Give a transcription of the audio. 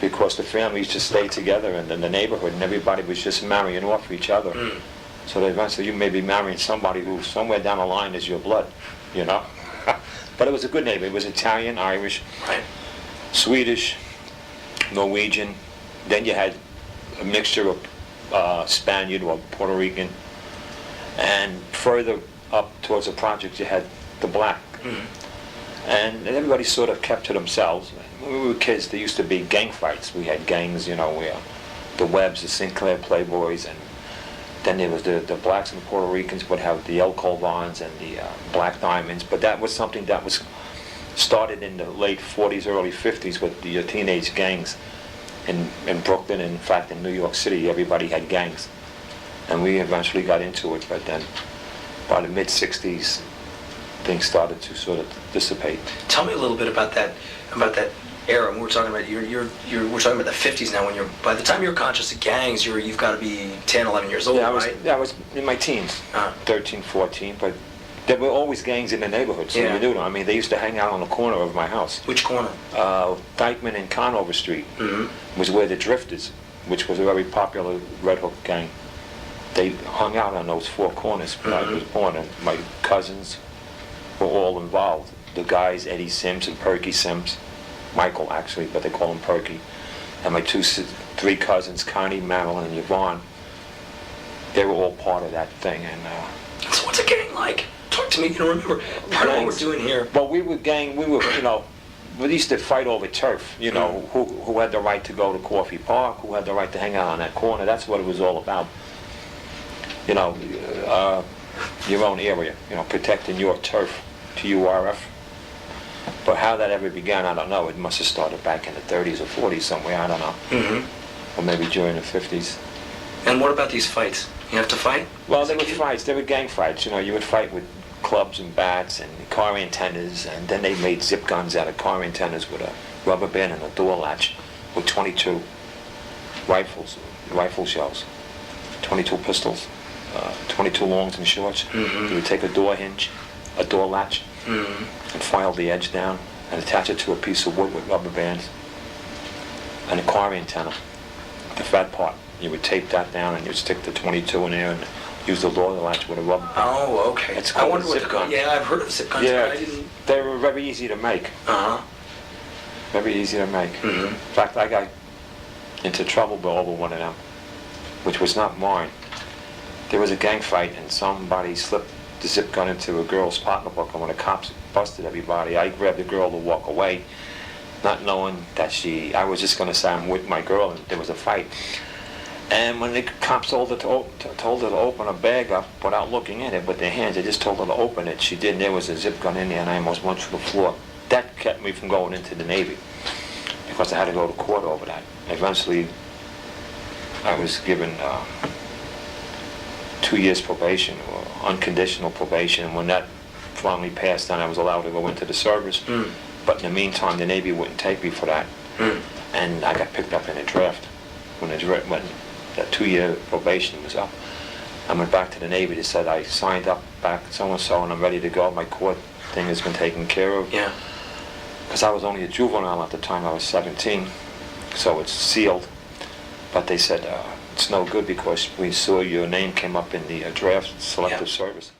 because the families just stayed together in the neighborhood, and everybody was just marrying off each other. So that eventually you may be marrying somebody who somewhere down the line is your blood, you know. But it was a good neighborhood. It was Italian, Irish, Swedish, Norwegian. Then you had a mixture of Spaniard or Puerto Rican. And further up towards the project, you had the black. And everybody sort of kept to themselves. When we were kids, there used to be gang fights. We had gangs, you know, where the Webbs, the Sinclair Playboys, and then there was the blacks and the Puerto Ricans would have the El Colvans and the Black Diamonds. But that was something that was started in the late 40s, early 50s with the teenage gangs in Brooklyn. And in fact, in New York City, everybody had gangs. And we eventually got into it, but then by the mid-60s, things started to sort of dissipate. Tell me a little bit about that era. We're talking about we're talking about the 50s now. When by the time you're conscious of gangs, you've got to be 10, 11 years old, right? Yeah, I was in my teens, 13, 14, but there were always gangs in the neighborhood, so you knew them. I mean, they used to hang out on the corner of my house. Which corner? Dykeman and Conover Street was where the Drifters, which was a very popular Red Hook gang, they hung out on those four corners when I was born, and my cousins were all involved. The guys, Eddie Sims and Perky Sims, Michael actually, but they call him Perky, and my three cousins, Connie, Madeline, and Yvonne, they were all part of that thing. And so what's a gang like? Talk to me. You know, remember, part of what we're doing here. Well, we were, you know, we used to fight over turf, you know, who had the right to go to Coffee Park, who had the right to hang out on that corner. That's what it was all about. You know, your own area, you know, protecting your turf, TURF. But how that ever began, I don't know. It must have started back in the 30s or 40s somewhere, I don't know. Or maybe during the 50s. And what about these fights? You have to fight? Well, there were fights. There were gang fights. You know, you would fight with clubs and bats and car antennas, and then they made zip guns out of car antennas with a rubber band and a door latch with 22 rifle shells, 22 pistols. 22 longs and shorts. You would take a door hinge, a door latch, and file the edge down and attach it to a piece of wood with rubber bands and a car antenna, the fat part. You would tape that down and you'd stick the 22 in there and use the door latch with a rubber band. Oh, okay. It's called a zip gun. Yeah, I've heard of zip guns, but I didn't... They were very easy to make. Very easy to make. In fact, I got into trouble over one of them, which was not mine. There was a gang fight and somebody slipped the zip gun into a girl's pocketbook, and when the cops busted everybody, I grabbed the girl to walk away, not knowing that I was just going to say I'm with my girl, and there was a fight. And when the cops told her to open a bag up without looking in it with their hands, they just told her to open it. She did, and there was a zip gun in there, and I almost went to the floor. That kept me from going into the Navy, because I had to go to court over that. Eventually, I was given 2 years probation, or unconditional probation, and when that finally passed, then I was allowed to go into the service. But in the meantime, the Navy wouldn't take me for that, and I got picked up in a draft. When that 2-year probation was up, I went back to the Navy. They said I signed up back so-and-so, and I'm ready to go. My court thing has been taken care of. Yeah. Because I was only a juvenile at the time. I was 17, so it's sealed. But they said, it's no good because we saw your name came up in the draft selective service.